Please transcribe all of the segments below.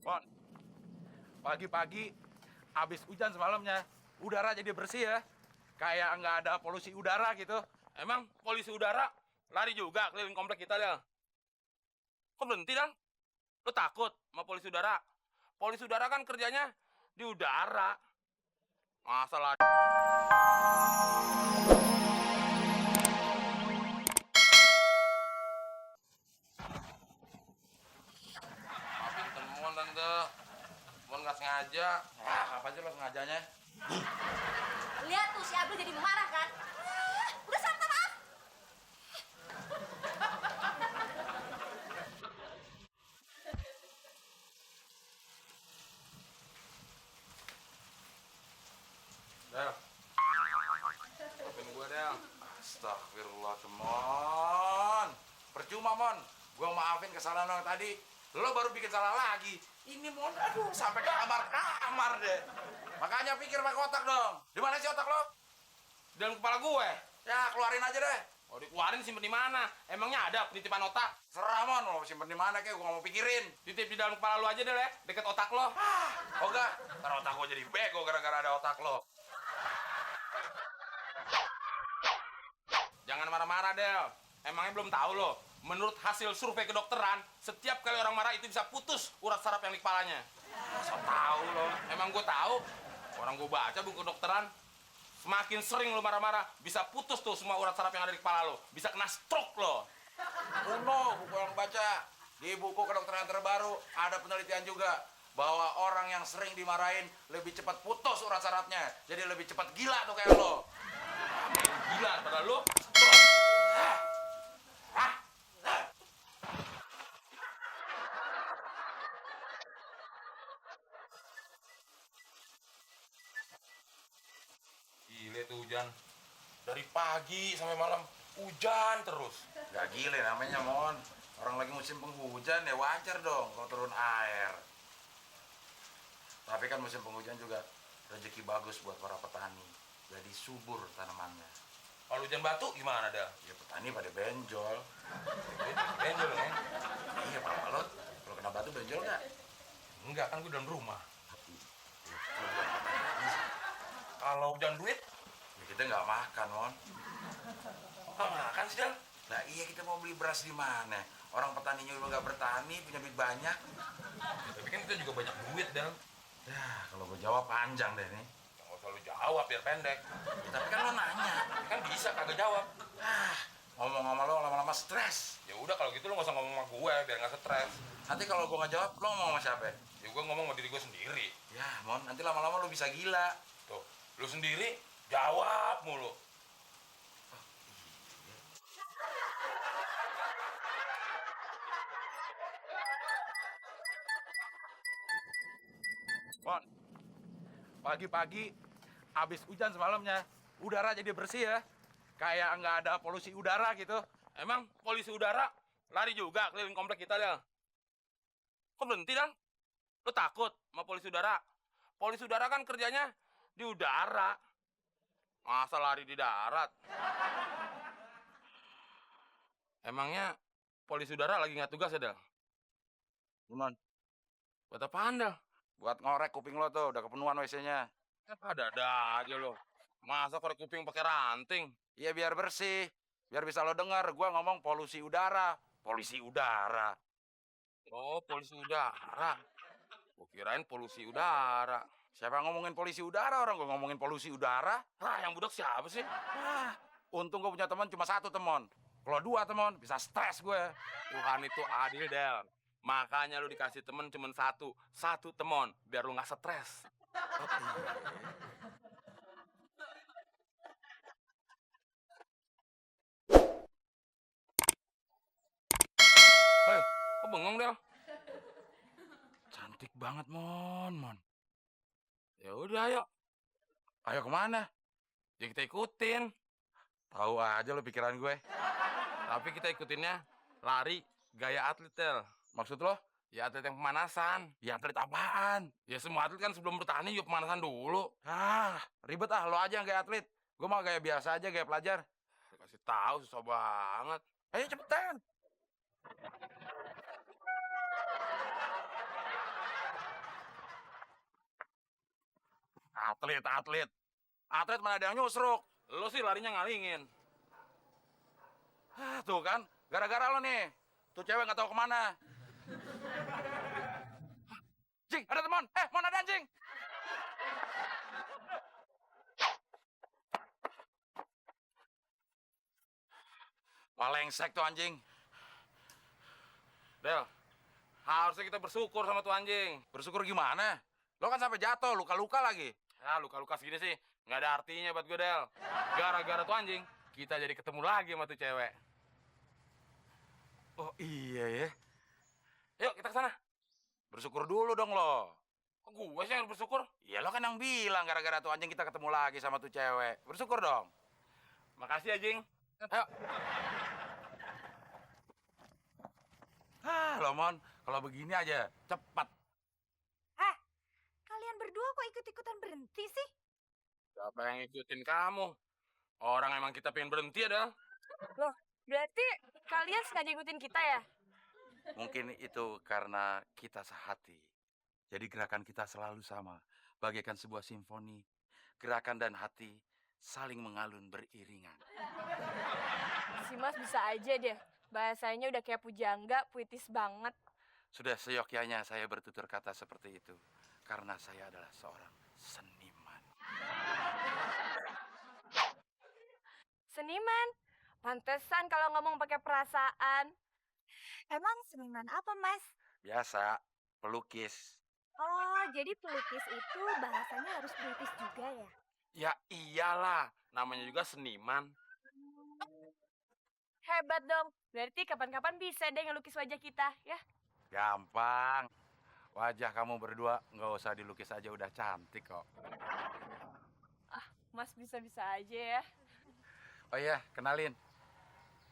Mon, pagi-pagi habis hujan semalamnya, udara jadi bersih ya. Kayak nggak ada polusi udara gitu. Emang polisi udara lari juga keliling komplek kita, Del? Kok berhenti, Del? Lo takut sama polisi udara? Polisi udara kan kerjanya di udara. Masa lari? Maafin temuan, Tante. Temuan nggak sengaja. Apa sih lo sengajanya? Lihat tuh si Abdul jadi marah kan? Udah sama maaf. Del, maafin gue, Del. Astagfirullah, Mon. Percuma, Mon. Gua maafin kesalahan lo yang tadi. Lo baru bikin salah lagi. Ini, Mon, aduh, sampai ke kamar-kamar deh. Makanya pikir pakai otak dong. Di mana sih otak lo? Dalam kepala gue. Ya, keluarin aja deh. Oh, dikeluarin simpen di mana? Emangnya ada penitipan otak? Serah, Mon. Lo simpen di mana kayak gua nggak mau pikirin. Titip di dalam kepala lu aja, Del, ya. Deket otak lo. Oh, enggak. Ntar otak gua jadi bego gara-gara ada otak lo. Jangan marah-marah, Del. Emangnya belum tahu lo? Menurut hasil survei kedokteran, setiap kali orang marah itu bisa putus urat saraf yang di kepalanya. So tahu lo. Emang gue tahu. Orang gue baca buku kedokteran. Semakin sering lo marah-marah, bisa putus tuh semua urat saraf yang ada di kepala lo. Bisa kena stroke lo. Kuno, buku yang baca. Di buku kedokteran terbaru, ada penelitian juga. Bahwa orang yang sering dimarahin lebih cepat putus urat sarafnya. Jadi lebih cepat gila tuh kayak lo. Gila, padahal lo. Gile tuh hujan. Dari pagi sampai malam hujan terus. Gak gile namanya, Mon. Orang lagi musim penghujan ya wajar dong kalau turun air. Tapi kan musim penghujan juga rezeki bagus buat para petani. Jadi subur tanamannya. Kalau hujan batu gimana, Del? Ya petani pada benjol. Benjol, kan? Iya, Pak lo. Kalau kena batu benjol nggak? Enggak, kan gue dalam rumah. Lo bukan petani sih. Kalau hujan duit, Ya kita nggak makan, Mon. apa makan sih, Del? Nah iya, kita mau beli beras di mana? Orang petaninya juga nggak bertani, punya duit banyak. Tapi kan kita juga banyak duit, Del. Ya, kalau gue jawab panjang deh nih. Nggak usah lu jawab, biar pendek. Ya, tapi kan lo nanya. Kan bisa kagak jawab. Ngomong sama lo lama-lama stres. Ya udah kalau gitu lu nggak usah ngomong sama gue, biar nggak stres. Nanti kalau gue nggak jawab, lo ngomong sama siapa? Ya gue ngomong sama diri gue sendiri. Ya, Mon, nanti lama-lama lo bisa gila. Tuh, lu sendiri jawab mulu. Mon, pagi-pagi habis hujan semalamnya, udara jadi bersih ya. Kayak nggak ada polusi udara gitu. Emang polisi udara lari juga keliling komplek kita, Del? Kok berhenti, Del? Lu takut sama polisi udara? Polisi udara kan kerjanya di udara. Masa lari di darat? Emangnya polisi udara lagi nggak tugas ya, Del? Mon, Buat apaan, Del? buat ngorek kuping lo tuh, udah kepenuhan WC-nya. Ada aja lo. Masa korek kuping pakai ranting? Iya biar bersih, biar bisa lo dengar. Gua ngomong polusi udara, polisi udara. Oh, polisi udara. Gua kirain polusi udara. Siapa yang ngomongin polisi udara? Orang gua ngomongin polusi udara. Ah, yang budak siapa sih? Untung gue punya teman cuma satu teman. Kalau dua teman bisa stres gue. Tuhan itu adil, Del. Makanya lu dikasih temen cuma satu. Satu temen, biar lu nggak stres. Hei, kok bengong, Del? Cantik banget, Mon. Ya udah, ayo. Ayo kemana? Ya kita ikutin. Tahu aja lo pikiran gue. Tapi kita ikutinnya lari gaya atlet, Del. Maksud lo? Ya atlet yang pemanasan. Ya atlet apaan? Ya semua atlet kan sebelum bertanding yuk pemanasan dulu. Ribet ah, lo aja yang gaya atlet. Gue mah gaya biasa aja, gaya pelajar. Kasih tahu susah banget. Ayo cepetan. Atlet. Atlet mana ada yang nyusruk. Lo sih larinya ngalingin. Tuh kan, gara-gara lo nih. Tuh cewek nggak tahu kemana. Jing, ada teman. Mon ada anjing. Palengsek tuh anjing. Del, harusnya kita bersyukur sama tuh anjing. Bersyukur gimana? Lo kan sampai jatuh, luka-luka lagi. Ya, luka-luka segini sih nggak ada artinya buat gue, Del. Gara-gara tuh anjing, kita jadi ketemu lagi sama tuh cewek. Oh iya ya. Yuk, kita ke sana. Bersyukur dulu dong lo. Kok gue sih yang harus bersyukur? Ya lo kan yang bilang gara-gara tuh anjing kita ketemu lagi sama tuh cewek. Bersyukur dong. Makasih ya, Jing. Ayo. Lo Mon, kalau begini aja cepat. Kalian berdua kok ikut-ikutan berhenti sih? Siapa yang ngikutin kamu? Orang emang kita pengen berhenti ada. Loh, berarti kalian sengaja ikutin kita ya? Mungkin itu karena kita sehati. Jadi gerakan kita selalu sama, bagaikan sebuah simfoni. Gerakan dan hati saling mengalun beriringan. Si Mas bisa aja deh. Bahasanya udah kayak pujangga, puitis banget. Sudah seyogyanya saya bertutur kata seperti itu. Karena saya adalah seorang seniman. Seniman? Pantesan kalau ngomong pakai perasaan. Emang seniman apa, Mas? Biasa, pelukis. Oh, jadi pelukis itu bahasanya harus puitis juga ya? Ya iyalah, namanya juga seniman. Hebat dong. Berarti kapan-kapan bisa deh ngelukis wajah kita, ya? Gampang. Wajah kamu berdua nggak usah dilukis aja udah cantik kok. Mas bisa-bisa aja ya. Oh iya, kenalin.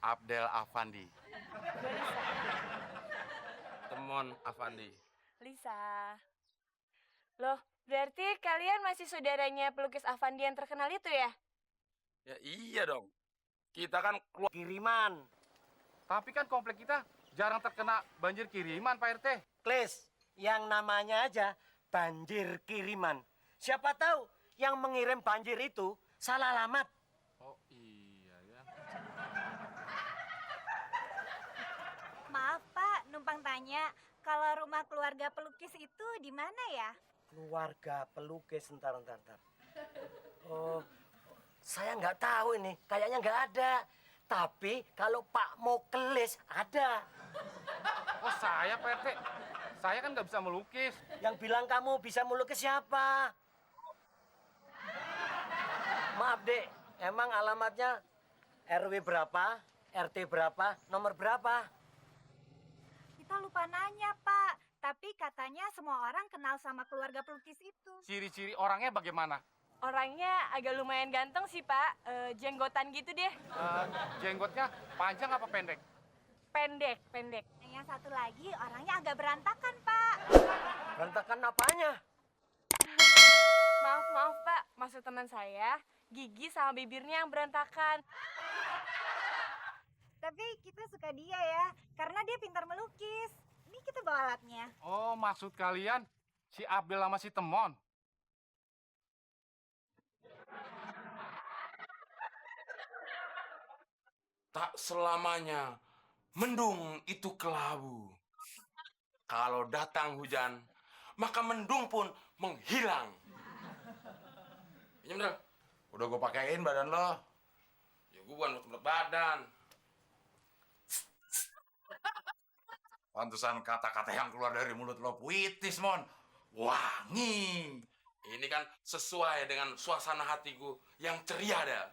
Abdel Afandi. Gue Lisa. Temon Avandi. Lisa. Loh, berarti kalian masih saudaranya pelukis Avandi yang terkenal itu ya? Ya iya dong. Kita kan keluar. Kiriman. Tapi kan komplek kita jarang terkena banjir kiriman, Pak RT. Kles, yang namanya aja banjir kiriman. Siapa tahu yang mengirim banjir itu salah alamat. Oh iya ya. Maaf, Pak, numpang tanya. Kalau rumah keluarga pelukis itu di mana ya? Keluarga pelukis, entar. Oh, saya nggak tahu ini. Kayaknya nggak ada. Tapi kalau Pak Mokles ada. Oh saya Pak RT, saya kan nggak bisa melukis. Yang bilang kamu bisa melukis siapa? Maaf dek, emang alamatnya RW berapa, RT berapa, nomor berapa? Kita lupa nanya, Pak. Tapi katanya semua orang kenal sama keluarga pelukis itu. Ciri-ciri orangnya bagaimana? Orangnya agak lumayan ganteng sih, Pak. Jenggotan gitu deh. Jenggotnya panjang apa pendek? Pendek. Yang satu lagi orangnya agak berantakan, Pak. Berantakan apanya? Maaf, Pak. Maksud teman saya, gigi sama bibirnya yang berantakan. Tapi kita suka dia ya, karena dia pintar melukis. Ini kita bawa alatnya. Oh maksud kalian si Abdel sama si Temon? Tak selamanya mendung itu kelabu. Kalau datang hujan, maka mendung pun menghilang. Pinjam, Del. Udah gue pakein badan lo. Ya gue bukan buat badan. Pantesan kata-kata yang keluar dari mulut lo puitis, Mon. Wangi. Ini kan sesuai dengan suasana hatiku yang ceria, Del.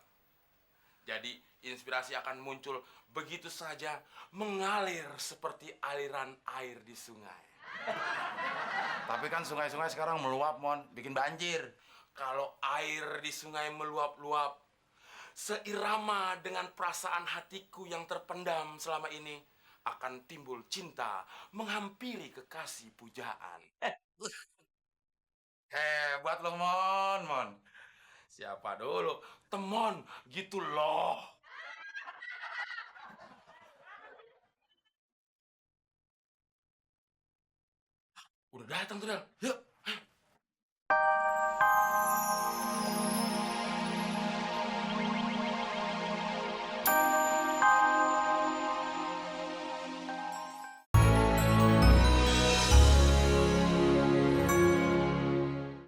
Jadi inspirasi akan muncul begitu saja mengalir seperti aliran air di sungai. Tapi kan sungai-sungai sekarang meluap, Mon. Bikin banjir. Kalau air di sungai meluap-luap, seirama dengan perasaan hatiku yang terpendam selama ini, akan timbul cinta menghampiri kekasih pujaan. Hebat lo, Mon. Siapa dulu? Temon, gitu loh. Udah datang tuh, Del. Yuk.